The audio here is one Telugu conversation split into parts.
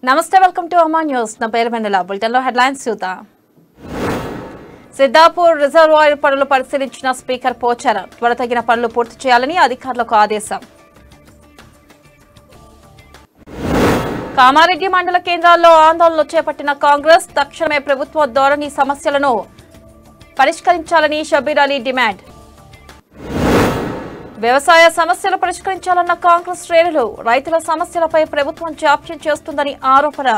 నమస్తే వెల్కమ్ టు అమా న్యూస్ నా పేరు వెన్నెల బులెటిన్లో హెడ్లైన్స్ చూద్దాం సిద్దాపూర్ రిజర్వాయర్ పనులు పరిశీలించిన స్పీకర్ పోచారం త్వరతగిన పనులు పూర్తి చేయాలని అధికారులకు ఆదేశం కామారెడ్డి మండల కేంద్రాల్లో ఆందోళనలు చేపట్టిన కాంగ్రెస్ తక్షణమే ప్రభుత్వ ధోరణి సమస్యలను పరిష్కరించాలని షబీర్ అలీ డిమాండ్ వ్యవసాయ సమస్యలు పరిష్కరించాలన్న కాంగ్రెస్ శ్రేణులు రైతుల సమస్యలపై ప్రభుత్వం జాప్యం చేస్తుందని ఆరోపణ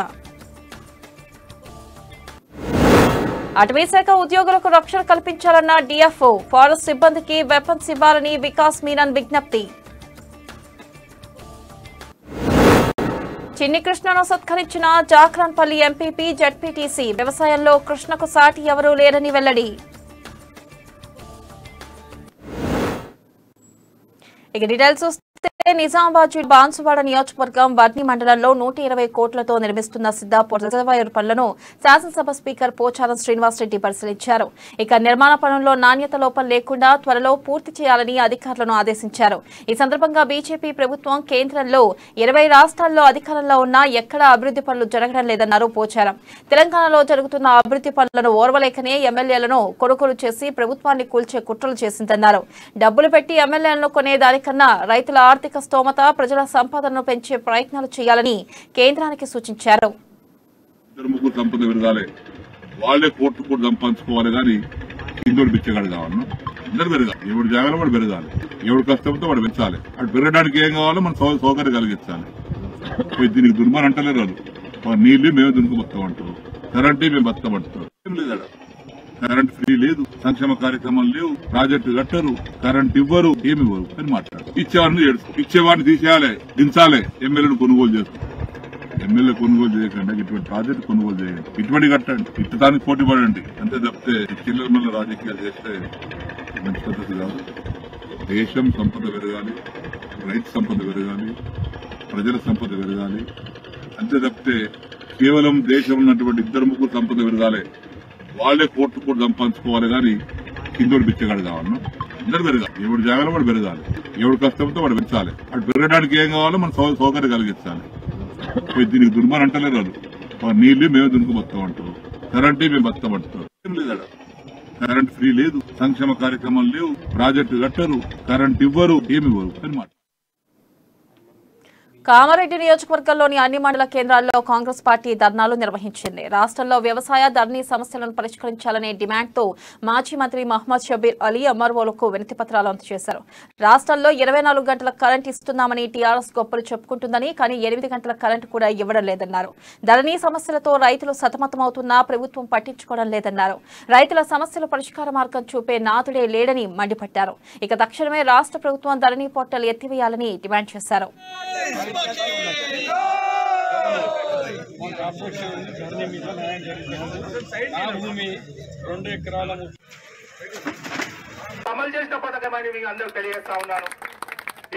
అటవీశాఖ ఉద్యోగులకు రక్షణ కల్పించాలన్న డిఎఫ్ఓ ఫారెస్ట్ సిబ్బందికి వెపన్స్ ఇవ్వాలని వికాస్ మీనన్ విజ్ఞప్తి చిన్ని కృష్ణను సత్కరించిన జాక్రాన్పల్లి ఎంపీపీ జెడ్పీటీసీ వ్యవసాయంలో కృష్ణకు సాటి ఎవరూ లేరని వెల్లడి ఇక డీటెయిల్స్ చూస్తే నిజామాబాద్ జిల్లా బాన్సువాడ నియోజకవర్గం వర్ని మండలంలో 120 కోట్లతో నిర్మిస్తున్న సిద్దాపూర్ రిజర్వాయర్ పనులను శాసనసభ స్పీకర్ పోచారం శ్రీనివాసరెడ్డి పరిశీలించారు. ఇక నిర్మాణ పనుల్లో నాణ్యత లోపం లేకుండా త్వరలో పూర్తి చేయాలని అధికారులను ఆదేశించారు. ఈ సందర్భంగా బీజేపీ ప్రభుత్వం కేంద్రంలో 20 రాష్ట్రాల్లో అధికారంలో ఉన్నా ఎక్కడా అభివృద్ధి పనులు జరగడం లేదన్నారు పోచారం. తెలంగాణలో జరుగుతున్న అభివృద్ధి పనులను ఓర్వలేకనే ఎమ్మెల్యేలను కొనుగోలు చేసి ప్రభుత్వాన్ని కూల్చే కుట్రలు చేసిందన్నారు. డబ్బులు పెట్టి ఎమ్మెల్యేలను కొనేదానికన్నా రైతుల ఆర్థిక స్తోమత ప్రజల సంపదను పెంచే ప్రయత్నాలు చేయాలని కేంద్రానికి సూచించారు. సంపద పెరగాలి, వాళ్లే కోట్లు సంపాదించుకోవాలి కానీ హిందువులు బిచ్చగాడు కావాలన్నా అందరు పెరగాలి. ఎవడు జాగాలో వాడు పెరగాలి, ఎవడు కష్టంతో వాడు పెంచాలి. అటు పెరగడానికి ఏం కావాలో మనం సౌకర్యం కలిగించాలి. దీనికి దుర్మాన్ అంటలేరు వాళ్ళు. నీళ్లు మేము దునుకుబతాం అంటారు, కరెంటే మేము బతామంటారు. ఏం లేదా కరెంట్ ఫ్రీ లేదు, సంక్షేమ కార్యక్రమాలు లేవు, ప్రాజెక్టు కట్టరు, కరెంట్ ఇవ్వరు, ఏమి ఇవ్వరు అని మాట్లాడు. ఇచ్చేవాడిని ఇచ్చేవాడిని తీసేయాలి, దించాలి, ఎమ్మెల్యేలు కొనుగోలు చేస్తారు. ఎమ్మెల్యే కొనుగోలు చేయకండి, ఇటువంటి ప్రాజెక్టు కొనుగోలు చేయండి, ఇటువంటి కట్టండి, ఇట్టడానికి పోటీ పడండి. అంతే తప్పితే చిల్లర మల్ల రాజకీయాలు చేస్తే మంచి పద్ధతి కాదు. దేశం సంపద పెరగాలి, రైతు సంపద పెరగాలి, ప్రజల సంపద పెరగాలి. అంతే తప్పితే కేవలం దేశంలో ఉన్నటువంటి 2-3 సంపద పెరగాలి, వాళ్లే కోట్లు సంపాదించుకోవాలి కానీ హిందువులు బిచ్చగాడు కావాలన్నా అందరు పెరగాలి. ఎవడు జాగాలో వాడు పెరగాలి, ఎవడు కష్టంతో వాడు పెంచాలి. అటు పెరగడానికి ఏం కావాలో మనం సౌకర్యం కలిగించాలి. దీనికి దుర్మాన్ అంటలేరు వాళ్ళు. నీళ్లు మేము దునుకుబతాం అంటారు, కరెంటే మేము బతామంటారు. ఏం లేదా కరెంట్ ఫ్రీ లేదు, సంక్షేమ కార్యక్రమాలు లేవు, ప్రాజెక్టు కట్టరు, కరెంట్ ఇవ్వరు, ఏమి ఇవ్వరు అని మాట. కామారెడ్డి నియోజకవర్గంలోని అన్ని మండల కేంద్రాల్లో కాంగ్రెస్ పార్టీ ధర్నాలు నిర్వహించింది. రాష్ట్రంలో వ్యవసాయ ధరణి సమస్యలను పరిష్కరించాలనే డిమాండ్తో మాజీ మంత్రి మహమ్మద్ షబీర్ అలీ ఎంఆర్ఓలకు వినతి పత్రాలు అందజేశారు. రాష్ట్రంలో 24 గంటల కరెంట్ ఇస్తున్నామని టీఆర్ఎస్ గొప్పలు చెప్పుకుంటుందని, కానీ 8 గంటల కరెంట్ కూడా ఇవ్వడం లేదన్నారు. ధరణి సమస్యలతో రైతులు సతమతమవుతున్నా ప్రభుత్వం పట్టించుకోవడం లేదన్నారు. రైతుల సమస్యల పరిష్కార మార్గం చూపే నాథుడే లేడని మండిపడ్డారు. ఇక తక్షణమే రాష్ట్ర ప్రభుత్వం ధరణి పోర్టల్ ఎత్తివేయాలని డిమాండ్ చేశారు. అమలు చేసిన పథకమని మీకు అందరూ తెలియజేస్తా ఉన్నాను.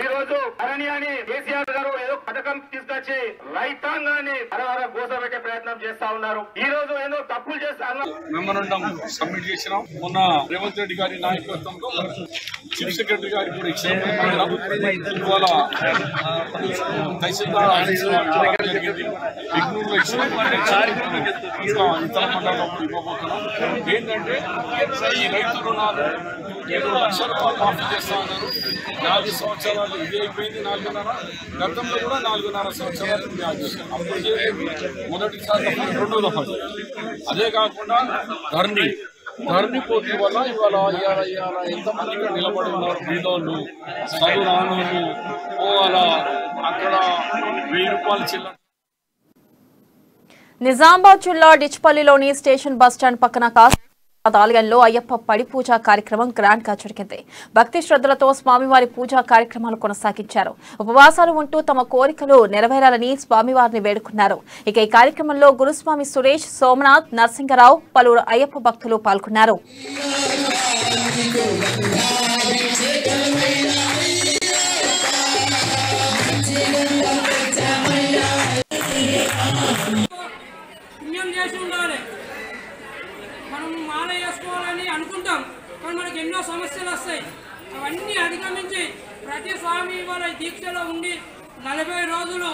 ఈ రోజు ధరణి కేసీఆర్ గారు ఏదో పథకం తీసుకొచ్చి రైతాంగాన్ని గోసపెట్టే ప్రయత్నం చేస్తా ఉన్నారు. ఈ రోజు ఏదో తప్పులు చేస్తాను. మెమోరాండం సబ్మిట్ చేసినాం. మొన్న రేవంత్ రెడ్డి గారి నాయకత్వంలో చీఫ్ సెక్రటరీ గారికి కూడా ఇచ్చిన ఇవాళ తహసీల్దార్ జరిగింది. ఇగ్నూరులో ఇచ్చిన ఇతర మండలంలో ఇవ్వబోతున్నాం. ఏంటంటే ఈ రైతు రుణాలు 7 లక్షల రూపాయలు మాఫీ చేస్తా ఉన్నారు. 4 సంవత్సరాలు ఇది అయిపోయింది, 4.5. గతంలో కూడా 4.5 సంవత్సరాలు అప్పుడు మొదటిసారి, రెండో దఫా. అదే కాకుండా ధరణి పోటీ వల్ల ఇవాళ ఎంతమంది ఇక్కడ నిలబడి ఉన్నారు. బీదోళ్ళు, చదువు రానోళ్ళు పోవాలా, అక్కడ 1000 రూపాయలు చిల్లర. నిజామాబాద్ జిల్లా డిచ్పల్లిలోని స్టేషన్ బస్టాండ్ పక్కన ఆలయంలో అయ్యప్ప పడి పూజా కార్యక్రమం గ్రాండ్ గా జరిగింది. భక్తి శ్రద్ధలతో స్వామివారి పూజా కార్యక్రమాలు కొనసాగించారు. ఉపవాసాలు ఉంటూ తమ కోరికలు నెరవేరాలని స్వామివారిని వేడుకున్నారు. ఇక ఈ కార్యక్రమంలో గురుస్వామి సురేష్, సోమనాథ్, నరసింగరావు, పలువురు అయ్యప్ప భక్తులు పాల్గొన్నారు. అనుకుంటాం కానీ మనకు ఎన్నో సమస్యలు వస్తాయి. అవన్నీ అధిగమించి ప్రతి స్వామి వారి దీక్షలో ఉండి 40 రోజులు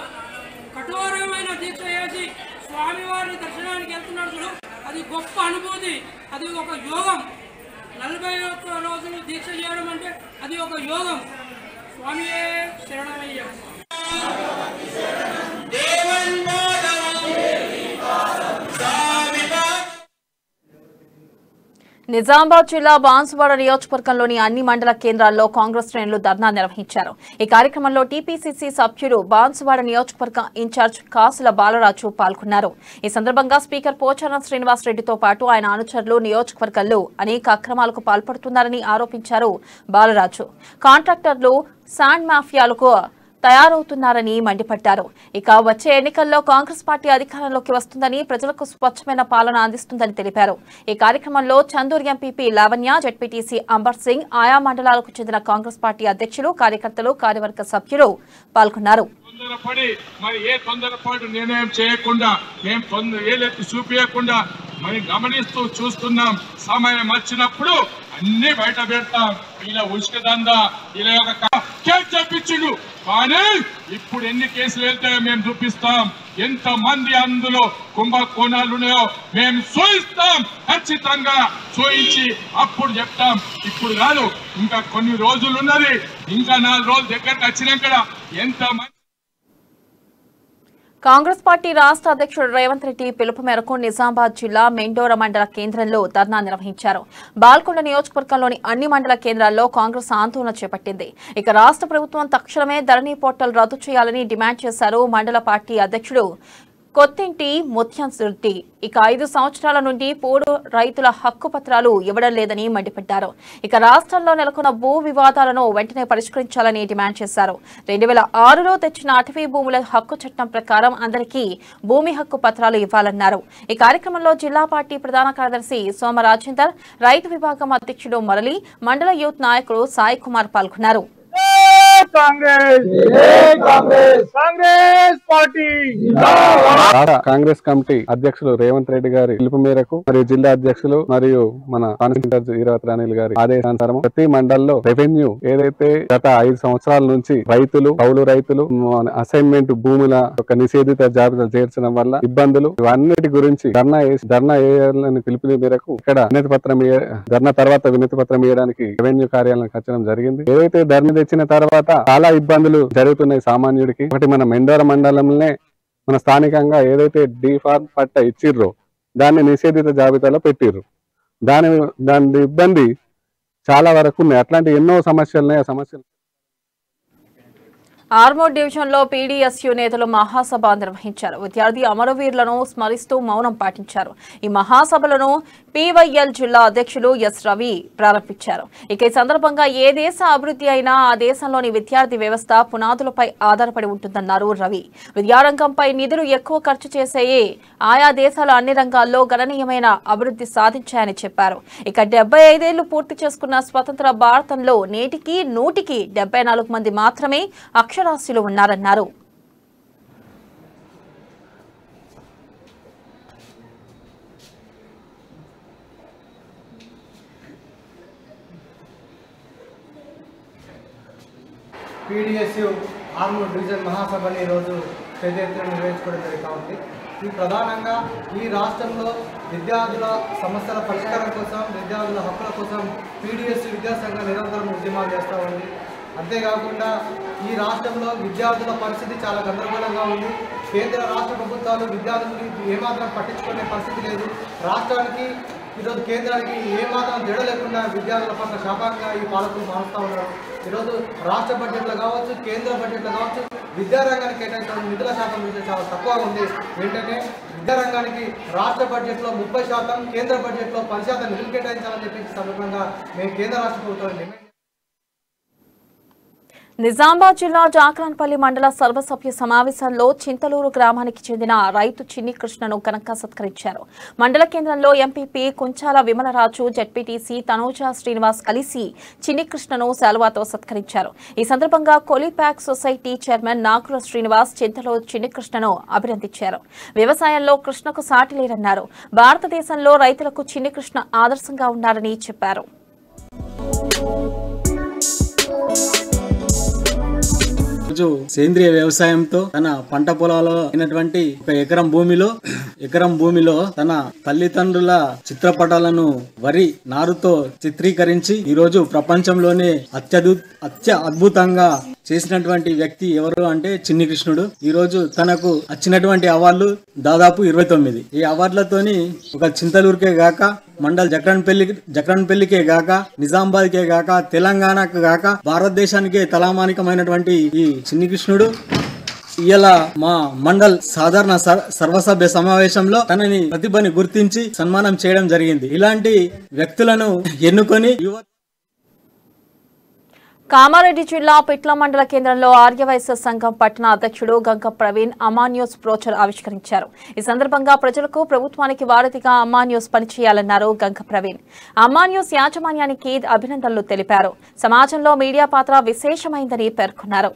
కఠోరమైన దీక్ష చేసి స్వామివారిని దర్శనానికి వెళ్తున్నాడు చూడు, అది గొప్ప అనుభూతి, అది ఒక యోగం. 41 రోజులు దీక్ష చేయడం అంటే అది ఒక యోగం. స్వామియే శరణమయ్య. నిజామాబాద్ జిల్లా బాన్సువాడ నియోజకవర్గంలోని అన్ని మండల కేంద్రాల్లో కాంగ్రెస్ శ్రేణులు ధర్నా నిర్వహించారు. ఈ కార్యక్రమంలో టీపీసీసీ సభ్యుడు బాన్సువాడ నియోజకవర్గ ఇన్ఛార్జ్ కాసుల బాలరాజు పాల్గొన్నారు. ఈ సందర్భంగా స్పీకర్ పోచారం శ్రీనివాసరెడ్డితో పాటు ఆయన అనుచరులు నియోజకవర్గంలో అనేక అక్రమాలకు పాల్పడుతున్నారని ఆరోపించారు బాలరాజు. కాంట్రాక్టర్లు శాండ్ మాఫియాలకు తయారవుతున్నారని మండిపడ్డారు. ఇక వచ్చే ఎన్నికల్లో కాంగ్రెస్ పార్టీ అధికారంలోకి వస్తుందని, ప్రజలకు స్వచ్ఛమైన పాలన అందిస్తుందని తెలిపారు. ఈ కార్యక్రమంలో చందూర్ ఎంపీపీ లావణ్య, జెడ్పీటీసీ అంబర్ సింగ్, ఆయా మండలాలకు చెందిన కాంగ్రెస్ పార్టీ అధ్యక్షులు, కార్యకర్తలు, కార్యవర్గ సభ్యులు పాల్గొన్నారు. మరి ఏ తొందరపాటు నిర్ణయం చేయకుండా, మేము ఏలెత్తి చూపించకుండా మరి గమనిస్తూ చూస్తున్నాం. సమయం వచ్చినప్పుడు అన్ని బయట పెడతాం. ఇలా ఉష్క దందా, ఇలా ఒక కేసు చెప్పించుడు. కానీ ఇప్పుడు ఎన్ని కేసులు వెళ్తాయో మేము చూపిస్తాం. ఎంత మంది అందులో కుంభకోణాలు ఉన్నాయో మేము చూయిస్తాం. ఖచ్చితంగా చూయించి అప్పుడు చెప్తాం. ఇప్పుడు కాదు, ఇంకా కొన్ని రోజులు ఉన్నది. ఇంకా 4 రోజులు దగ్గరకు వచ్చినాక ఎంత మంది. కాంగ్రెస్ పార్టీ రాష్ట్ర అధ్యక్షుడు రేవంత్ రెడ్డి పిలుపు మేరకు నిజామాబాద్ జిల్లా మెండోర మండల కేంద్రంలో ధర్నా నిర్వహించారు. బాల్కొండ నియోజకవర్గంలోని అన్ని మండల కేంద్రాల్లో కాంగ్రెస్ ఆందోళన చేపట్టింది. ఇక రాష్ట్ర ప్రభుత్వం తక్షణమే ధరణి పోర్టల్ రద్దు చేయాలని డిమాండ్ చేశారు మండల పార్టీ అధ్యక్షుడు కొత్తింటి ముత్యం రెడ్డి. ఇక 5 సంవత్సరాల నుండి పోడు రైతుల హక్కు పత్రాలు ఇవ్వడం లేదని మండిపడ్డారు. ఇక రాష్ట్రంలో నెలకొన్న భూ వివాదాలను వెంటనే పరిష్కరించాలని డిమాండ్ చేశారు. 2006లో తెచ్చిన అటవీ భూముల హక్కు చట్టం ప్రకారం అందరికీ భూమి హక్కు పత్రాలు ఇవ్వాలన్నారు. ఈ కార్యక్రమంలో జిల్లా పార్టీ ప్రధాన కార్యదర్శి సోమ రాజేందర్, రైతు విభాగం అధ్యక్షుడు మురళి, మండల యూత్ నాయకుడు సాయి కుమార్ పాల్గొన్నారు. కాంగ్రెస్ కమిటీ అధ్యక్షులు రేవంత్ రెడ్డి గారి పిలుపు మేరకు మరియు జిల్లా అధ్యక్షులు మరియు మన కాన్స్టిట్యూన్సీ ఈరవతి రాణిల్ గారి ఆదేశానుసారం ప్రతి మండల్లో రెవెన్యూ ఏదైతే గత 5 సంవత్సరాల నుంచి రైతులు, కౌలు రైతులు అసైన్మెంట్ భూముల యొక్క నిషేధిత జాబితా చేర్చడం వల్ల ఇబ్బందులు, ఇవన్నిటి గురించి ధర్నా వేయాలని పిలుపు మేరకు ఇక్కడ వినతి పత్రం ధర్నా తర్వాత వినతి పత్రం వేయడానికి రెవెన్యూ కార్యాలయం కట్టడం జరిగింది. ఏదైతే ధర్నా తెచ్చిన తర్వాత చాలా ఇబ్బందులు జరుగుతున్నాయి సామాన్యుడికి. ఒకటి మన మెండోర మండలంలోనే మన స్థానికంగా ఏదైతే డీఫార్మ్ పట్ట ఇచ్చిర్రో దాన్ని నిషేధిత జాబితాలో పెట్టిర్రు. దాని ఇబ్బంది చాలా వరకు ఉన్నాయి. అట్లాంటి ఎన్నో సమస్యలున్నాయి. ఆ సమస్యలు ఆర్మూర్ డివిజన్ లో పీడీఎస్యూ నేతలు మహాసభ నిర్వహించారు. విద్యార్థి అమరవీరులను స్మరిస్తూ మౌనం పాటించారు. ఈ మహాసభలను పీవైఎల్ జిల్లా అధ్యక్షులు ఎస్ రవి ప్రారంభించారు. ఇక ఈ సందర్భంగా ఏ దేశ అభివృద్ధి అయినా ఆ దేశంలోని విద్యార్థి వ్యవస్థ పునాదులపై ఆధారపడి ఉంటుందన్నారు రవి. విద్యారంగంపై నిధులు ఎక్కువ ఖర్చు చేసే ఆయా దేశాలు అన్ని రంగాల్లో గణనీయమైన అభివృద్ధి సాధించాయని చెప్పారు. ఇక 75 ఏళ్లు పూర్తి చేసుకున్న స్వతంత్ర భారతంలో నేటికి 100కి 74 మంది మాత్రమే అక్షరాస్యులు ఉన్నారన్నారు. పీడీఎస్యూ ఆర్మూర్ డివిజన్ మహాసభని ఈరోజు పెద్ద ఎత్తున నిర్వహించుకోవడం జరుగుతూ ఉంది. ఇది ప్రధానంగా ఈ రాష్ట్రంలో విద్యార్థుల సమస్యల పరిష్కారం కోసం, విద్యార్థుల హక్కుల కోసం పీడీఎస్యూ విద్యాసంఘం నిరంతరం ఉద్యమాలు చేస్తూ ఉంది. అంతేకాకుండా ఈ రాష్ట్రంలో విద్యార్థుల పరిస్థితి చాలా గందరగోళంగా ఉంది. కేంద్ర రాష్ట్ర ప్రభుత్వాలు విద్యార్థులని ఏమాత్రం పట్టించుకునే పరిస్థితి లేదు. రాష్ట్రానికి ఈరోజు కేంద్రానికి ఏమాత్రం తేడా లేకుండా విద్యార్థుల పట్ల శాపంగా ఈ పాలకులు మారుస్తూ ఉన్నారు. ఈరోజు రాష్ట్ర బడ్జెట్లో కావచ్చు, కేంద్ర బడ్జెట్లో కావచ్చు, విద్యారంగానికి కేటాయించిన నిధుల శాతం చాలా తక్కువ ఉంది. వెంటనే విద్యారంగానికి రాష్ట్ర బడ్జెట్లో 30%, కేంద్ర బడ్జెట్లో 10% నిధులు కేటాయించాలని చెప్పి సందర్భంగా మేము కేంద్ర రాష్ట్ర ప్రభుత్వాన్ని డిమాండ్. నిజామాబాద్ జిల్లా జాక్రాన్పల్లి మండల సర్వసభ్య సమావేశంలో చింతలూరు గ్రామానికి చెందిన రైతు చిన్ని కృష్ణను ఘనంగా సత్కరించారు. మండల కేంద్రంలో ఎంపీపీ కుంచాల విమలరాజు, జెడ్పీటీసీ తనూజా శ్రీనివాస్ కలిసి చిన్ని కృష్ణను శాలువాతో సత్కరించారు. ఈ సందర్భంగా కొలిప్యాక్ సొసైటీ చైర్మన్ నాగుల శ్రీనివాస్ చింతలూరు చిన్ని కృష్ణను అభినందించారు. వ్యవసాయంలో కృష్ణకు సాటి లేరన్నారు. భారతదేశంలో రైతులకు చిన్ని కృష్ణ ఆదర్శంగా ఉన్నారని చెప్పారు. రోజు సేంద్రియ వ్యవసాయంతో తన పంట పొలాల్లో అయినటువంటి ఒక ఎకరం భూమిలో తన తల్లిదండ్రుల చిత్రపటాలను వరి నారుతో చిత్రీకరించి ఈ రోజు ప్రపంచంలోనే అద్భుతంగా చేసినటువంటి వ్యక్తి ఎవరు అంటే చిన్ని కృష్ణుడు. ఈ రోజు తనకు వచ్చినటువంటి అవార్డులు దాదాపు 29. ఈ అవార్డులతోని ఒక చింతలూరుకే గాక మండల్ జక్రన్పల్లికే గాక నిజామాబాద్కే గాక తెలంగాణకు గాక భారతదేశానికే తలామానికమైనటువంటి ఈ చిన్ని కృష్ణుడు ఇలా మా మండల్ సాధారణ సర్వసభ్య సమావేశంలో తనని ప్రతిభని గుర్తించి సన్మానం చేయడం జరిగింది. ఇలాంటి వ్యక్తులను ఎన్నుకొని కామారెడ్డి జిల్లా పిట్ల మండల కేంద్రంలో ఆర్యవైశ్య సంఘం పట్టణ అధ్యక్షుడు గంక ప్రవీణ్ అమాన్యూస్ బ్రోచర్ ఆవిష్కరించారు. ఈ సందర్భంగా ప్రజలకు ప్రభుత్వానికి వారధిగా అమాన్యూస్ పనిచేయాలన్నారు గంక ప్రవీణ్. అమాన్యూస్ యాజమాన్యానికి అభినందనలు తెలిపారు. సమాజంలో మీడియా పాత్ర విశేషమైందని పేర్కొన్నారు.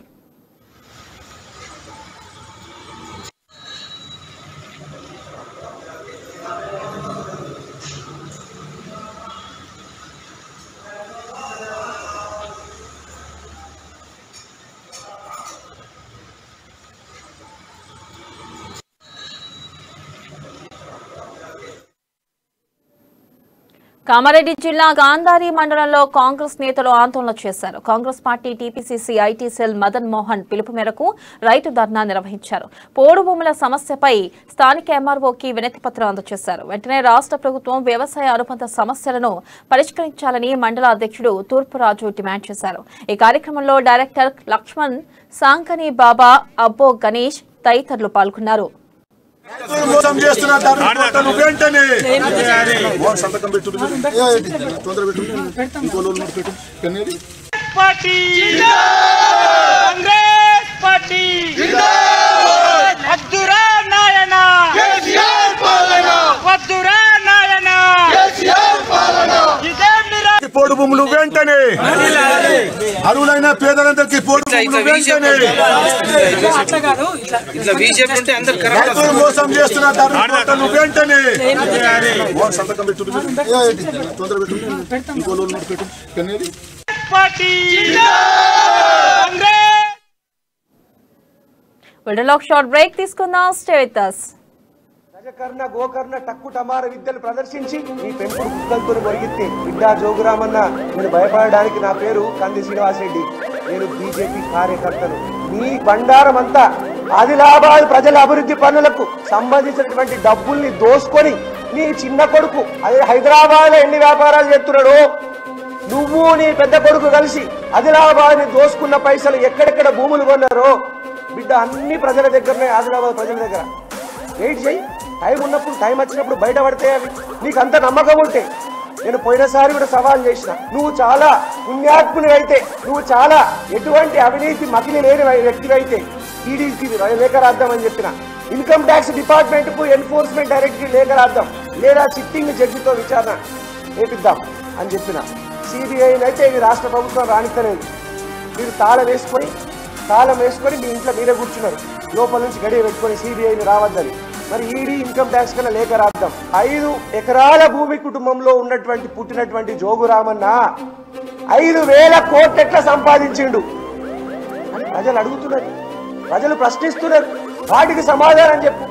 కామారెడ్డి జిల్లా గాంధారి మండలంలో కాంగ్రెస్ నేతలు ఆందోళన చేశారు. Congress party TPCC IT cell Madan Mohan పిలుపు మేరకు రైతు ధర్నా నిర్వహించారు. పోడు భూముల సమస్యపై స్థానిక ఎంఆర్ఓకి వినతి పత్రం అందజేశారు. వెంటనే రాష్ట్ర ప్రభుత్వం వ్యవసాయ అనుబంధ సమస్యలను పరిష్కరించాలని మండల అధ్యక్షుడు తూర్పురాజు డిమాండ్ చేశారు. ఈ కార్యక్రమంలో డైరెక్టర్ లక్ష్మణ్, సాంకని బాబా, అబ్బో గణేష్ తదితరులు పాల్గొన్నారు. పోడు భూములు వెంటనే అరువులైన పేదలందరికీ పోడు భూములు వెంటనే రైతులు మోసం చేస్తున్న ధరలు వెంటనే సంతకం షార్ట్ బ్రేక్ తీసుకుందాం. Stay with us. గజకర్ణ గోకర్ణ టక్కు టమార విద్యలు ప్రదర్శించి మీ పెంపుడు కుక్కలతో మొరిగితే బిడ్డా జోగురామన్న నేను భయపడడానికి నా పేరు కంది శ్రీనివాసరెడ్డి. నేను బీజేపీ కార్యకర్తను. మీ బండారం అంతా ఆదిలాబాద్ ప్రజల అభివృద్ధి పనులకు సంబంధించినటువంటి డబ్బుల్ని దోసుకొని నీ చిన్న కొడుకు అదే హైదరాబాద్ లో ఎన్ని వ్యాపారాలు చేస్తున్నాడు, నువ్వు నీ పెద్ద కొడుకు కలిసి ఆదిలాబాద్ ని దోసుకున్న పైసలు ఎక్కడెక్కడ భూములు కొన్నారో బిడ్డ అన్ని ప్రజల దగ్గరనే, ఆదిలాబాద్ ప్రజల దగ్గర. వెయిట్ చేయి, టైం ఉన్నప్పుడు టైం వచ్చినప్పుడు బయటపడితే అవి నీకు అంత నమ్మకం ఉంటే. నేను పోయినసారి కూడా సవాల్ చేసిన, నువ్వు చాలా పుణ్యాత్ముని అయితే, నువ్వు చాలా ఎటువంటి అవినీతి మకిలి లేని వ్యక్తి అయితే ఈడీకి లేఖ రాద్దామని చెప్పిన. ఇన్కమ్ ట్యాక్స్ డిపార్ట్మెంట్ కు ఎన్ఫోర్స్మెంట్ డైరెక్టరీ లేఖ రాద్దాం, లేదా సిట్టింగ్ జడ్జితో విచారణ చేపిద్దాం అని చెప్పిన. సిబిఐని అయితే ఇది రాష్ట్ర ప్రభుత్వం రానిస్తలేదు. మీరు తాళం వేసుకొని మీ ఇంట్లో మీరే కూర్చున్నారు, లోపల నుంచి గడియ పెట్టుకొని సిబిఐని రావద్దని. మరి ఈడీ ఇన్కమ్ ట్యాక్స్ కన్నా లేఖ రాద్దాం. 5 ఎకరాల భూమి కుటుంబంలో పుట్టినటువంటి జోగురామన్న 5,000 కోట్లు ఎట్లా సంపాదించిండు అని ప్రజలు అడుగుతున్నారు, ప్రజలు ప్రశ్నిస్తున్నారు. వాటికి సమాధానం చెప్పు.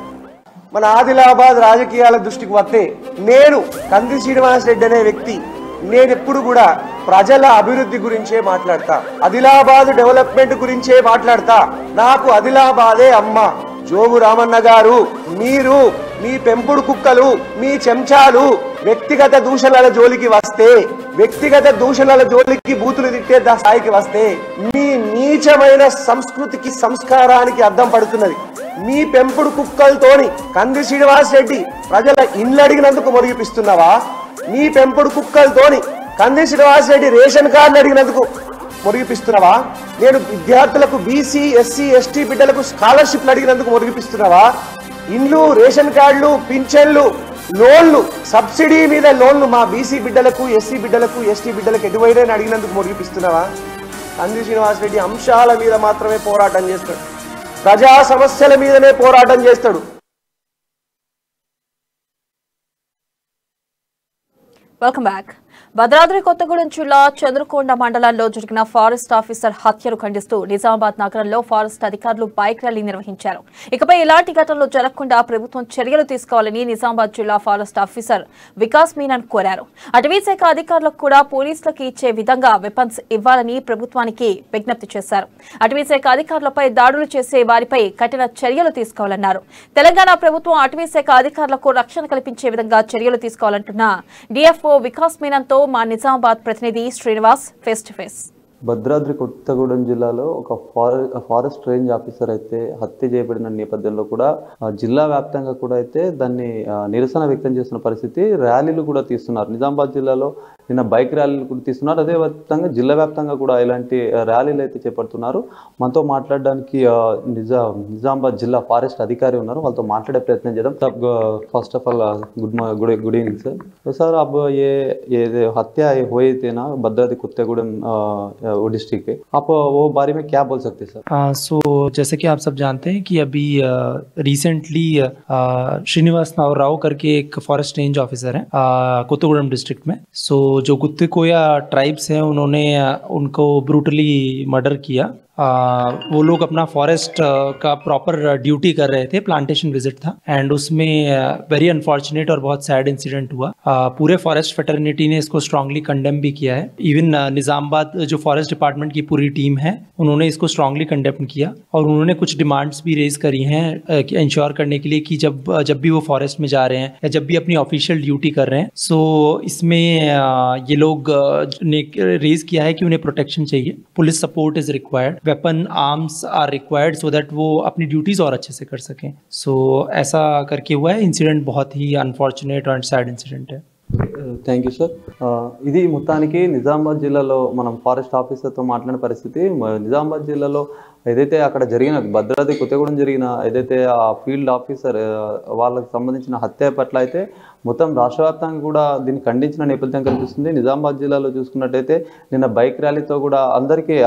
మన ఆదిలాబాద్ రాజకీయాల దృష్టికి వస్తే నేను కంది శ్రీనివాసరెడ్డి అనే వ్యక్తి నేనెప్పుడు కూడా ప్రజల అభివృద్ధి గురించే మాట్లాడతా, ఆదిలాబాద్ డెవలప్మెంట్ గురించే మాట్లాడతా. నాకు ఆదిలాబాదే అమ్మ. జోగు రామన్న గారు, మీరు మీ పెంపుడు కుక్కలు, మీ చెంచాలు వ్యక్తిగత దూషణల జోలికి వస్తే, వ్యక్తిగత దూషణల జోలికి బూతులు తిట్టే స్థాయికి వస్తే మీ నీచమైన సంస్కృతికి సంస్కారానికి అద్దం పడుతున్నది. మీ పెంపుడు కుక్కలతోని కంది శ్రీనివాసరెడ్డి ప్రజల ఇండ్లు అడిగినందుకు మొరిగిపిస్తున్నావా? మీ పెంపుడు కుక్కలతోని కంది శ్రీనివాసరెడ్డి రేషన్ కార్డులు అడిగినందుకు మొరిగిపిస్తున్నావా? నేను విద్యార్థులకు బీసీ ఎస్సీ ఎస్టీ బిడ్డలకు స్కాలర్షిప్లు అడిగినందుకు మొరిగిపిస్తున్నావా? ఇండ్లు, రేషన్ కార్డులు, పింఛన్లు, లోన్లు, సబ్సిడీ మీద లోన్లు మా బీసీ బిడ్డలకు, ఎస్సీ బిడ్డలకు, ఎస్టీ బిడ్డలకు ఎటువైనా అడిగినందుకు మొరిగిపిస్తున్నావా? కంది శ్రీనివాసరెడ్డి అంశాల మీద మాత్రమే పోరాటం చేస్తాడు, ప్రజా సమస్యల మీదనే పోరాటం చేస్తాడు. Welcome back. భద్రాద్రి కొత్తగూడెం జిల్లా చంద్రకొండ మండలంలో జరిగిన ఫారెస్ట్ ఆఫీసర్ హత్యను ఖండిస్తూ నిజామాబాద్ నగరంలో ఫారెస్ట్ అధికారులు బైక్ ర్యాలీ నిర్వహించారు. ఇకపై ఇలాంటి ఘటనలు జరగకుండా ప్రభుత్వం చర్యలు తీసుకోవాలని నిజామాబాద్ జిల్లా ఫారెస్ట్ ఆఫీసర్ వికాస్ మీనన్ కోరారు. అటవీశాఖ అధికారులకు కూడా పోలీసులకు ఇచ్చే విధంగా వెపన్స్ ఇవ్వాలని ప్రభుత్వానికి విజ్ఞప్తి చేశారు. అటవీశాఖ అధికారులపై దాడులు చేసే వారిపై కఠిన చర్యలు తీసుకోవాలన్నారు. తెలంగాణ ప్రభుత్వం అటవీశాఖ అధికారులకు రక్షణ కల్పించే విధంగా చర్యలు తీసుకోవాలంటున్న డిఎఫ్ఓ వికాస్ మీనన్ తో మా నిజామాబాద్ ప్రతినిధి Srinivas face to face. Bhadradri Kothagudem జిల్లాలో ఒక ఫారెస్ట్ రేంజ్ ఆఫీసర్ అయితే హత్య చేయబడిన నేపథ్యంలో కూడా జిల్లా వ్యాప్తంగా కూడా అయితే దాన్ని నిరసన వ్యక్తం చేస్తున్న పరిస్థితి. ర్యాలీలు కూడా తీస్తున్నారు. నిజామాబాద్ జిల్లాలో నిన్న బైక్ ర్యాలీలు కూడా తీస్తున్నారు. అదే విధంగా జిల్లా వ్యాప్తంగా కూడా ఇలాంటి ర్యాలీలు అయితే చేపడుతున్నారు. మనతో మాట్లాడడానికి నిజామాబాద్ జిల్లా ఫారెస్ట్ అధికారి ఉన్నారు. వాళ్ళతో మాట్లాడే ప్రయత్నం చేద్దాం. First of all good evening sir. तो सर अब ये हत्या हुई थी ना भद्राद्रि कुत्तेगुड़म डिस्ट्रिक्ट के, आप वो बारे में क्या बोल सकते हैं सर? सो जैसे कि आप सब जानते हैं कि अभी रिसेंटली श्रीनिवास राव करके एक फॉरेस्ट रेंज ऑफिसर है कुत्तेगुड़म डिस्ट्रिक्ट में. सो जो कुत्तेकोया ट्राइब्स हैं उन्होंने उनको ब्रूटली मर्डर किया. वो लोग अपना फॉरेस्ट का प्रॉपर ड्यूटी कर रहे थे. प्लांटेशन विजिट था एंड उसमें वेरी अनफॉर्चुनेट और बहुत सैड इंसिडेंट हुआ. पूरे फॉरेस्ट फेटर्निटी ने इसको स्ट्रांगली कंडेम भी किया है. इवन निजामाबाद जो फॉरेस्ट डिपार्टमेंट की पूरी टीम है उन्होंने इसको स्ट्रांगली कंडेम किया और उन्होंने कुछ डिमांड्स भी रेज करी हैं इंश्योर करने के लिए कि जब भी वो फॉरेस्ट में जा रहे हैं या जब भी अपनी ऑफिशियल ड्यूटी कर रहे हैं, सो इसमें ये लोग ने रेज किया है कि उन्हें प्रोटेक्शन चाहिए. Police support is required, weapon arms are required so that वो अपनी ड्यूटीज और अच्छे से कर सकें. सो ऐसा करके हुआ है. इंसिडेंट बहुत ही अनफॉर्चुनेट और सैड इंसिडेंट है. Thank you sir. ఇది మొత్తానికి నిజామాబాద్ జిల్లాలో మనం ఫారెస్ట్ ఆఫీసర్తో మాట్లాడిన పరిస్థితి. నిజామాబాద్ జిల్లాలో ఏదైతే అక్కడ జరిగిన భద్రాద్రి కొత్తగూడెం జరిగిన ఏదైతే ఆ ఫీల్డ్ ఆఫీసర్ వాళ్ళకి సంబంధించిన హత్య పట్ల అయితే మొత్తం రాష్ట్ర వ్యాప్తంగా కూడా దీన్ని ఖండించిన నేపథ్యం కనిపిస్తుంది. నిజామాబాద్ జిల్లాలో చూసుకున్నట్టయితే నిన్న బైక్ ర్యాలీతో కూడా అందరికీ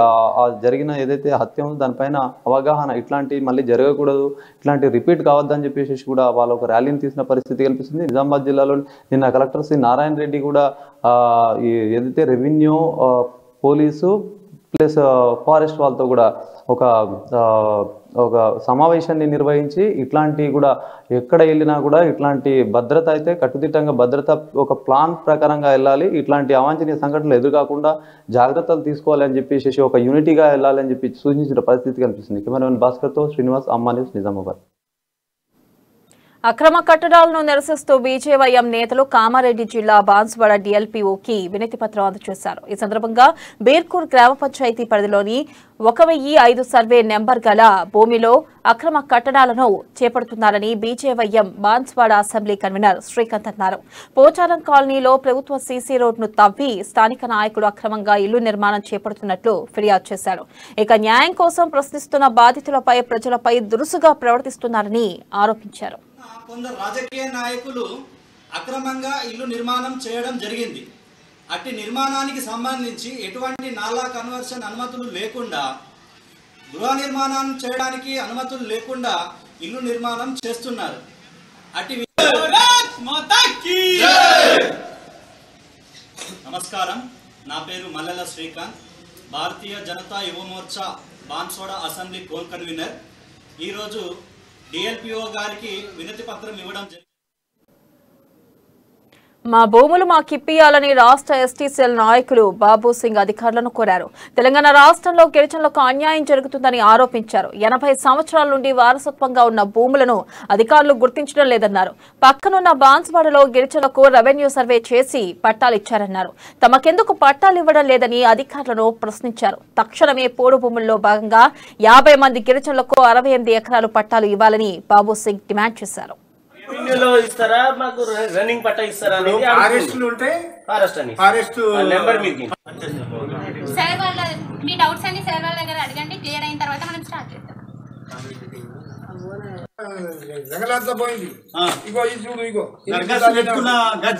జరిగిన ఏదైతే హత్య ఉందో దానిపైన అవగాహన, ఇట్లాంటి మళ్ళీ జరగకూడదు, ఇట్లాంటి రిపీట్ కావద్దని చెప్పేసి కూడా వాళ్ళు ఒక ర్యాలీని తీసిన పరిస్థితి కనిపిస్తుంది. నిజామాబాద్ జిల్లాలో నిన్న కలెక్టర్ శ్రీ నారాయణ రెడ్డి కూడా ఏదైతే రెవెన్యూ, పోలీసు ప్లస్ ఫారెస్ట్ వాళ్ళతో కూడా ఒక సమావేశాన్ని నిర్వహించి ఇట్లాంటి కూడా ఎక్కడ వెళ్ళినా కూడా ఇట్లాంటి భద్రత అయితే కట్టుదిట్టంగా భద్రత ఒక ప్లాన్ ప్రకారంగా వెళ్ళాలి, ఇట్లాంటి అవాంఛనీయ సంఘటనలు ఎదురుకాకుండా జాగ్రత్తలు తీసుకోవాలి అని చెప్పేసి ఒక యూనిటీగా వెళ్ళాలని చెప్పి సూచించిన పరిస్థితి కనిపిస్తుంది. కెమెరామెన్ భాస్కర్తో శ్రీనివాస్, అమ్మా న్యూస్, నిజామాబాద్. అక్రమ కట్టడాలను నిరసిస్తూ బీజేవైఎం నేతలు కామారెడ్డి జిల్లా బాన్సువాడ డీఎల్పీఓకి వినతి పత్రం అందజేశారు. ఈ సందర్భంగా బేర్కూర్ గ్రామ పంచాయతీ పరిధిలోని 1005 సర్వే నెంబర్ గల భూమిలో అక్రమ కట్టడాలను చేపడుతున్నారని BJYM Banswada assembly convener Srikanth అన్నారు. పోచారం కాలనీలో ప్రభుత్వ సీసీ రోడ్డును తవ్వి స్థానిక నాయకుడు అక్రమంగా ఇల్లు నిర్మాణం చేపడుతున్నట్లు ఫిర్యాదు చేశారు. ఇక న్యాయం కోసం ప్రశ్నిస్తున్న బాధితులపై ప్రజలపై దురుసుగా ప్రవర్తిస్తున్నారని ఆరోపించారు. కొందరు రాజకీయ నాయకులు అక్రమంగా ఇల్లు నిర్మాణం చేయడం జరిగింది. అట్టి నిర్మాణానికి సంబంధించి ఎటువంటి నాలా కన్వర్షన్ అనుమతులు లేకుండా, గృహ నిర్మాణం చేయడానికి అనుమతులు లేకుండా ఇల్లు నిర్మాణం చేస్తున్నారు. అట్టి నమస్కారం, నా పేరు మల్లెల శ్రీకాంత్, భారతీయ జనతా యువ Morcha Banswada assembly core convener. ఈరోజు డిఎల్పిఓ గారికి వినతి పత్రం ఇవ్వడం జరిగింది. మా భూములు మాకిప్పియాలని రాష్ట్ర ఎస్టీ సెల్ నాయకులు బాబు సింగ్ అధికారులను కోరారు. తెలంగాణ రాష్ట్రంలో గిరిజనులకు అన్యాయం జరుగుతుందని ఆరోపించారు. 80 సంవత్సరాల నుండి వారసత్వంగా ఉన్న భూములను అధికారులు గుర్తించడం లేదన్నారు. పక్కనున్న బాన్సువాడలో గిరిజనులకు రెవెన్యూ సర్వే చేసి పట్టాలు ఇచ్చారన్నారు. తమకెందుకు పట్టాలు ఇవ్వడం లేదని అధికారులను ప్రశ్నించారు. తక్షణమే పోడు భూముల్లో భాగంగా 50 మంది గిరిజనులకు 68 ఎకరాలు పట్టాలు ఇవ్వాలని బాబు సింగ్ డిమాండ్ చేశారు. ఇస్తారా, మాకు రన్నింగ్ పట్టా ఇస్తారా? మీ డౌట్స్ అన్ని సార్ వాళ్ళ దగ్గర అడగండి. క్లియర్ అయిన తర్వాత మనం స్టార్ట్ చేద్దాం. జంగలాత్లో పోయింది. ఇగో ఇది చూడు, ఇగో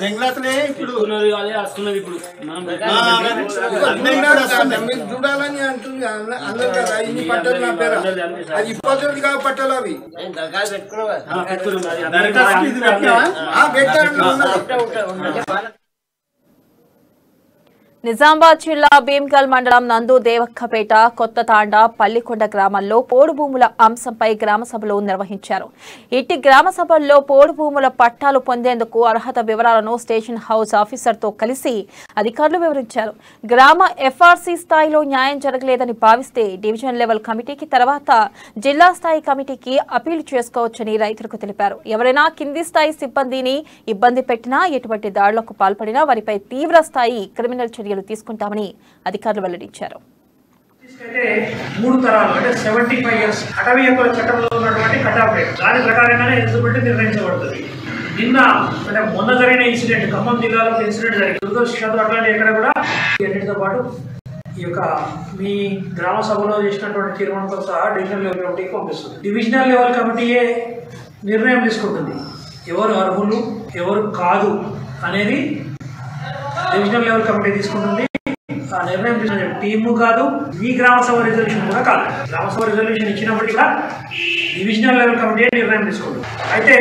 జంగలాత్లే ఇప్పుడు వస్తున్నది. ఇప్పుడు చూడాలని అంటుంది అందరు కదా. ఇన్ని పట్టాలు నా పేరు, అది ఇప్పటి కాదు పట్టాలు అవి పెట్టారు. నిజామాబాద్ జిల్లా భీమ్గల్ మండలం నందు దేవక్కపేట కొత్త తాండా పల్లికొండ గ్రామాల్లో పోడు భూముల అంశంపై గ్రామ సభలు నిర్వహించారు. ఇట్టి గ్రామ సభల్లో పోడు భూముల పట్టాలు పొందేందుకు అర్హత వివరాలను స్టేషన్ హౌస్ ఆఫీసర్తో కలిసి అధికారులు వివరించారు. గ్రామ ఎఫ్ఆర్సీ స్థాయిలో న్యాయం జరగలేదని భావిస్తే డివిజన్ లెవెల్ కమిటీకి తర్వాత జిల్లా స్థాయి కమిటీకి అపీల్ చేసుకోవచ్చని రైతులకు తెలిపారు. ఎవరైనా కింది స్థాయి సిబ్బందిని ఇబ్బంది పెట్టినా, ఎటువంటి దాడులకు పాల్పడినా వారిపై తీవ్ర స్థాయి క్రిమినల్ చర్యలు తీసుకుంటామని అధికారులు వెల్లడించారు. 3 తరాలు అంటే 75 ఇయర్స్ అటవీ హక్కుల చట్టంలో ఉన్నటువంటి కటాఫ్ రేట్ దాని ప్రకారంగానే ఎలిజిబిలిటీ నిర్ణయించబడుతుంది. నిన్న అంటే మొన్న జరిగిన ఇన్సిడెంట్ ఖమ్మం జిల్లాలో ఇన్సిడెంట్ జరిగింది. దురదృష్టవశాత్తు అట్లాంటి ఎక్కడ కూడా అన్నిటితో పాటు ఈ యొక్క మీ గ్రామ సభలో చేసినటువంటి తీర్మానంతో సహా డివిజనల్ లెవెల్ కమిటీకి పంపిస్తుంది. డివిజనల్ లెవెల్ కమిటీయే నిర్ణయం తీసుకుంటుంది. ఎవరు అర్హులు ఎవరు కాదు అనేది డివిజనల్ లెవెల్ కమిటీ తీసుకుంటుంది. ఆ నిర్ణయం తీసుకునే టీము కాదు, ఈ గ్రామ సభ రిజల్యూషన్ కూడా కాదు. గ్రామ సభ రిజల్యూషన్ ఇచ్చినప్పటికీ కూడా డివిజనల్ లెవెల్ కమిటీ నిర్ణయం తీసుకుంటుంది. అయితే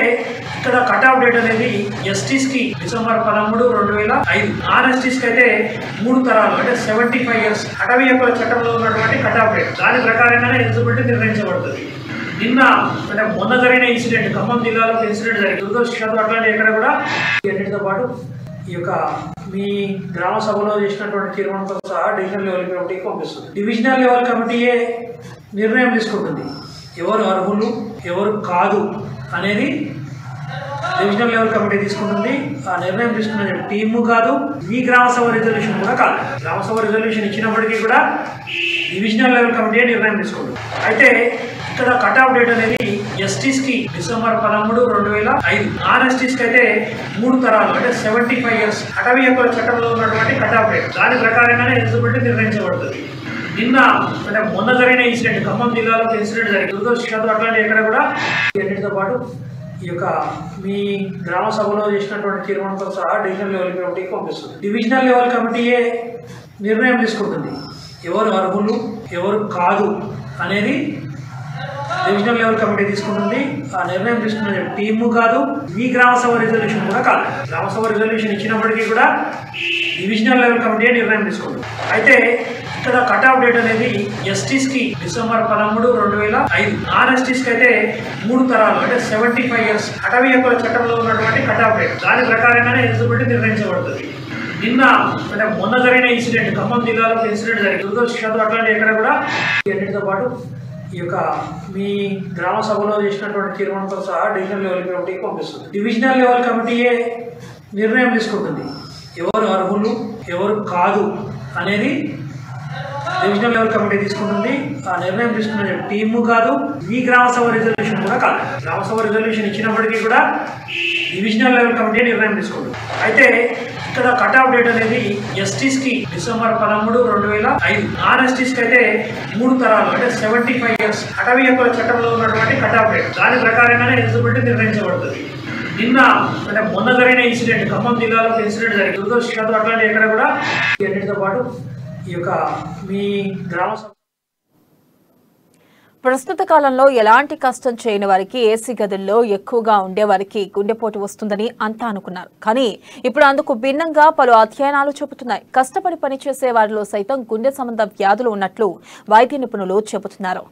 ఇక్కడ కట్ ఆఫ్ డేట్ అనేది ఎస్టీస్ కి డిసెంబర్ 13, 2005, నాన్ ఎస్టీస్ కి అయితే 3 తరాలు అంటే 75 ఇయర్స్ అటవీ హక్కుల చట్టంలో ఉన్నటువంటి కట్ ఆఫ్ డేట్ దాని ప్రకారంగానే ఎలిజిబిలిటీ నిర్ణయించబడుతుంది. నిన్న అంటే మొన్న జరిగిన ఇన్సిడెంట్ ఖమ్మం జిల్లాలో ఇన్సిడెంట్ జరిగింది. దురదృష్టవశాత్తు అట్లాంటి ఎక్కడ కూడా అన్నిటితో పాటు ఈ యొక్క మీ గ్రామ సభలో చేసినటువంటి తీర్మానంతో సహా డివిజనల్ లెవెల్ కమిటీకి పంపిస్తుంది. డివిజనల్ లెవెల్ కమిటీయే నిర్ణయం తీసుకుంటుంది. ఎవరు అర్హులు ఎవరు కాదు అనేది డివిజనల్ లెవెల్ కమిటీ తీసుకుంటుంది. ఆ నిర్ణయం తీసుకునే టీము కాదు, ఈ గ్రామ సభ రిజల్యూషన్ కూడా కాదు. గ్రామ సభ రిజల్యూషన్ ఇచ్చినప్పటికీ కూడా డివిజనల్ లెవెల్ కమిటీ నిర్ణయం తీసుకుంటుంది. అయితే ఇక్కడ కట్ ఆఫ్ డేట్ అనేది ఎస్టీస్ కి డిసెంబర్ 13, 2005, నాన్ ఎస్టీస్ కి అయితే 3 తరాలు అంటే 75 ఇయర్స్ అటవీ హక్కుల చట్టంలో ఉన్నటువంటి కట్ ఆఫ్ డేట్ దాని ప్రకారంగానే ఎలిజిబిలిటీ నిర్ణయించబడుతుంది. నిన్న అంటే మొన్న జరిగిన ఇన్సిడెంట్ ఖమ్మం జిల్లాలో ఇన్సిడెంట్ జరిగింది. దురదృష్టవశాత్తు అట్లాంటి ఎక్కడ కూడా అన్నిటితో పాటు ఈ యొక్క మీ గ్రామ సభలో చేసినటువంటి తీర్మానంతో సహా డివిజనల్ లెవెల్ కమిటీకి పంపిస్తుంది. డివిజనల్ లెవెల్ కమిటీయే నిర్ణయం తీసుకుంటుంది. ఎవరు అర్హులు ఎవరు కాదు అనేది డివిజనల్ లెవెల్ కమిటీ తీసుకుంటుంది. ఆ నిర్ణయం తీసుకునే టీము కాదు, ఈ గ్రామ సభ రిజల్యూషన్ కూడా కాదు. గ్రామ సభ రిజల్యూషన్ ఇచ్చినప్పటికీ కూడా డివిజనల్ లెవెల్ కమిటీ నిర్ణయం తీసుకుంటుంది. అయితే ఇక్కడ కట్ ఆఫ్ డేట్ అనేది ఎస్టీస్ కి డిసెంబర్ 13, 2005, నాన్ ఎస్టీస్ కి అయితే 3 తరాలు అంటే 75 ఇయర్స్ అటవీ హక్కుల చట్టంలో ఉన్నటువంటి కట్ ఆఫ్ డేట్ దాని ప్రకారంగానే ఎలిజిబిలిటీ నిర్ణయించబడుతుంది. నిన్న అంటే మొన్న జరిగిన ఇన్సిడెంట్ ఖమ్మం జిల్లాలో ఇన్సిడెంట్ జరిగింది. దురదృష్టవశాత్తు అట్లాంటి ఎక్కడ కూడా అన్నిటితో పాటు ఈ యొక్క మీ గ్రామ సభలో చేసినటువంటి తీర్మానంతో సహా డివిజనల్ లెవెల్ కమిటీకి పంపిస్తుంది. డివిజనల్ లెవెల్ కమిటీయే నిర్ణయం తీసుకుంటుంది. ఎవరు అర్హులు ఎవరు కాదు అనేది డివిజనల్ లెవెల్ కమిటీ తీసుకుంటుంది. ఆ నిర్ణయం తీసుకునే టీము కాదు, ఈ గ్రామ సభ రిజల్యూషన్ కూడా కాదు. గ్రామ సభ రిజల్యూషన్ ఇచ్చినప్పటికీ కూడా డివిజనల్ లెవెల్ కమిటీ నిర్ణయం తీసుకుంటుంది. అయితే ఇక్కడ కట్ ఆఫ్ డేట్ అనేది ఎస్టీస్ కి డిసెంబర్ 13, 2005, నాన్ ఎస్టీస్ కి అయితే 3 తరాలు అంటే 75 ఇయర్స్ అటవీ హక్కుల చట్టంలో ఉన్నటువంటి కట్ ఆఫ్ డేట్ దాని ప్రకారంగానే ఎలిజిబిలిటీ నిర్ణయించబడుతుంది. నిన్న అంటే మొన్న జరిగిన ఇన్సిడెంట్ ఖమ్మం జిల్లాలో ఇన్సిడెంట్ జరిగింది. దురదృష్టవశాత్తు అట్లాంటి ఎక్కడ కూడా అన్నిటితో పాటు ఈ యొక్క మీ గ్రామ ప్రస్తుత కాలంలో ఎలాంటి కష్టం చేయని వారికి ఏసీ గదుల్లో ఎక్కువగా ఉండేవారికి గుండెపోటు వస్తుందని అంతా అనుకున్నారు. కానీ ఇప్పుడు అందుకు భిన్నంగా పలు అధ్యయనాలు చెబుతున్నాయి. కష్టపడి పనిచేసే వారిలో సైతం గుండె సంబంధ వ్యాధులు ఉన్నట్లు వైద్య నిపుణులు చెబుతున్నారు.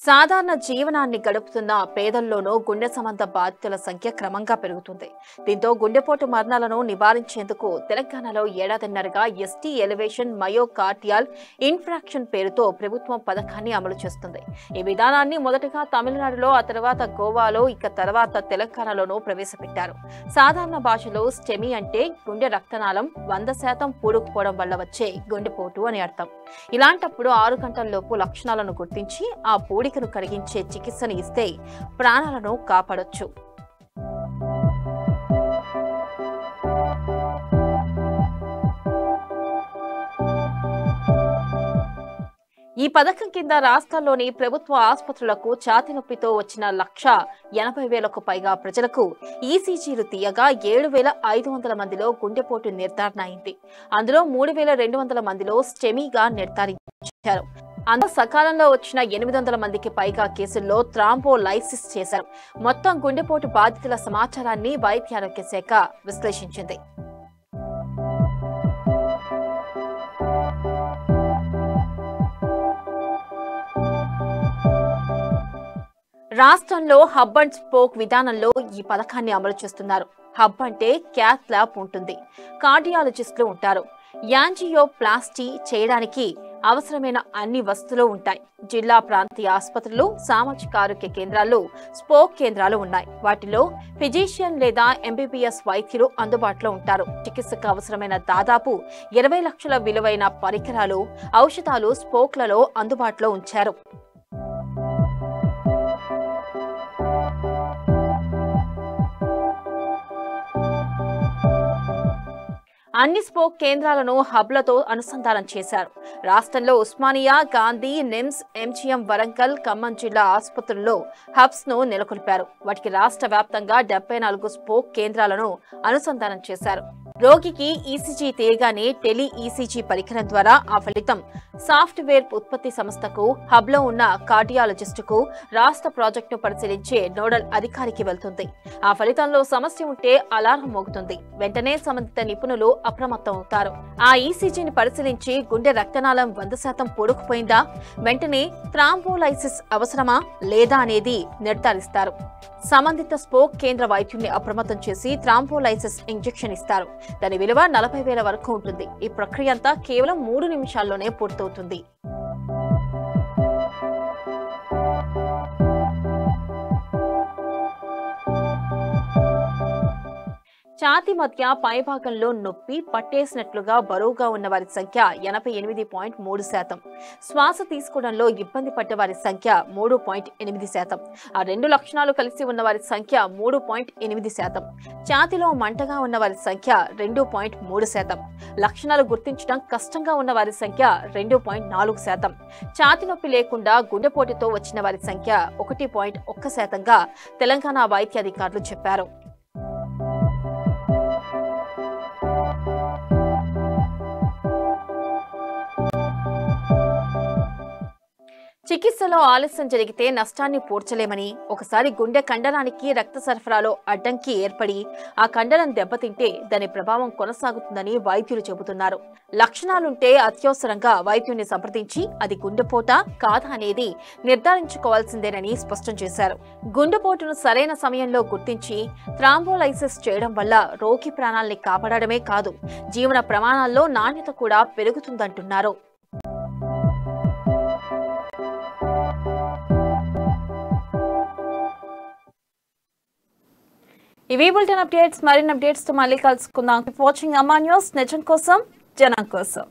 సాధారణ జీవనాన్ని గడుపుతున్న పేదల్లోనూ గుండె సంబంధ బాధితుల సంఖ్య క్రమంగా పెరుగుతుంది. దీంతో గుండెపోటు మరణాలను నివారించేందుకు తెలంగాణలో ఏడాదిన్నరగా ఎస్టీ ఎలివేషన్ మయోకార్డియల్ ఇన్ఫ్రాక్షన్ పేరుతో ప్రభుత్వం పథకాన్ని అమలు చేస్తుంది. ఈ విధానాన్ని మొదటగా తమిళనాడులో, ఆ తర్వాత గోవాలో, ఇక తర్వాత తెలంగాణలోనూ ప్రవేశపెట్టారు. సాధారణ భాషలో స్టెమీ అంటే గుండె రక్తనాళం 100% పూడుకుపోవడం వల్ల వచ్చే గుండెపోటు అని అర్థం. ఇలాంటప్పుడు 6 గంటల్లోపు లక్షణాలను గుర్తించి ఆ పూడికను కరిగించే చికిత్సను ఇస్తే ప్రాణాలను కాపాడొచ్చు. ఈ ఈ పథకం కింద రాష్ట్రంలోని ప్రభుత్వ ఆసుపత్రులకు ఛాతీ నొప్పితో వచ్చిన 1,80,000కు పైగా ప్రజలకు ఈసీజీలు తీయగా 7,500 మందిలో గుండెపోటు నిర్ధారణ అయింది. అందులో 3,200 మందిలో స్టెమీగా నిర్ధారించారు. అందులో సకాలంలో వచ్చిన 800 మందికి పైగా కేసుల్లో థ్రాంబోలైసిస్ చేశారు. మొత్తం గుండెపోటు బాధితుల సమాచారాన్ని వైద్య ఆరోగ్య శాఖ విశ్లేషించింది. రాష్ట్రంలో హబ్ అండ్ స్పోక్ విధానంలో ఈ పథకాన్ని అమలు చేస్తున్నారు. హబ్ అంటే క్యాత్ ల్యాబ్ ఉంటుంది, కార్డియాలజిస్టులు ఉంటారు. యాంజియోప్లాస్టీ చేయడానికి అవసరమైన అన్ని వసతులు ఉంటాయి. జిల్లా ప్రాంతీయ ఆసుపత్రులు, సామాజిక ఆరోగ్య కేంద్రాల్లో స్పోక్ కేంద్రాలు ఉన్నాయి. వాటిలో ఫిజిషియన్ లేదా ఎంబీబీఎస్ వైద్యులు అందుబాటులో ఉంటారు. చికిత్సకు అవసరమైన దాదాపు 20 లక్షల విలువైన పరికరాలు, ఔషధాలు స్పోక్లలో అందుబాటులో ఉంచారు. అన్ని స్పోక్ కేంద్రాలను హబ్లతో అనుసంధానం చేశారు. రాష్ట్రంలో ఉస్మానియా, గాంధీ, నిమ్స్, ఎంజీఎం, వరంగల్, ఖమ్మం జిల్లా ఆసుపత్రుల్లో హబ్స్ ను నెలకొల్పారు. వాటికి రాష్ట్ర వ్యాప్తంగా 74 స్పోక్ కేంద్రాలను అనుసంధానం చేశారు. రోగికి ఈసీజీ తీయగానే టెలి ఈసీజీ పరికరం ద్వారా ఆ ఫలితం సాఫ్ట్వేర్ ఉత్పత్తి సంస్థకు, హబ్లో ఉన్న కార్డియాలజిస్టుకు, రాష్ట్ర ప్రాజెక్టును పరిశీలించే నోడల్ అధికారికి వెళ్తుంది. ఆ ఫలితంలో సమస్య ఉంటే అలారం మోగుతుంది. వెంటనే సంబంధిత నిపుణులు అప్రమత్తం అవుతారు. ఆ ఈసీజీని పరిశీలించి గుండె రక్తనాళం 100% పూడుకుపోయిందా, వెంటనే థ్రాంబోలైసిస్ అవసరమా లేదా అనేది నిర్ధారిస్తారు. సంబంధిత స్పోక్ కేంద్ర వైద్యుల్ని అప్రమత్తం చేసి థ్రాంబోలైసిస్ ఇంజెక్షన్ ఇస్తారు. దాని విలువ 40,000 వరకు ఉంటుంది. ఈ ప్రక్రియ అంతా కేవలం 3 నిమిషాల్లోనే పూర్తవుతుంది. ఛాతీ మధ్య పైభాగంలో నొప్పి పట్టేసినట్లుగా బరువుగా ఉన్న వారి సంఖ్య 88.3%. శ్వాస తీసుకోవడంలో ఇబ్బంది పడ్డ వారి సంఖ్య 3.8%. ఆ రెండు లక్షణాలు కలిసి ఉన్న వారి సంఖ్య 3.8%. ఛాతీలో మంటగా ఉన్న వారి సంఖ్య 2.3%. లక్షణాలు గుర్తించడం కష్టంగా ఉన్న వారి సంఖ్య 2.4%. ఛాతీ నొప్పి లేకుండా గుండెపోటుతో వచ్చిన వారి సంఖ్య 1.1%గా తెలంగాణ వైద్య అధికారులు చెప్పారు. చికిత్సలో ఆలస్యం జరిగితే నష్టాన్ని పూడ్చలేమని, ఒకసారి గుండె కండరానికి రక్త సరఫరాలో అడ్డంకి ఏర్పడి ఆ కండరం దెబ్బతింటే దాని ప్రభావం కొనసాగుతుందని వైద్యులు చెబుతున్నారు. లక్షణాలుంటే అత్యవసరంగా వైద్యుని సంప్రదించి అది గుండెపోటా కాదా అనేది నిర్ధారించుకోవాల్సిందేనని స్పష్టం చేశారు. గుండెపోటును సరైన సమయంలో గుర్తించి థ్రాంబోలైసిస్ చేయడం వల్ల రోగి ప్రాణాల్ని కాపాడడమే కాదు, జీవన ప్రమాణాల్లో నాణ్యత కూడా పెరుగుతుందంటున్నారు. ఇవి బులెటిన్ అప్డేట్స్. మరిన్ని అప్డేట్స్ తో మళ్ళీ కలుసుకుందాం. వాచింగ్ అమ్మా న్యూస్, నిజం కోసం జనం కోసం.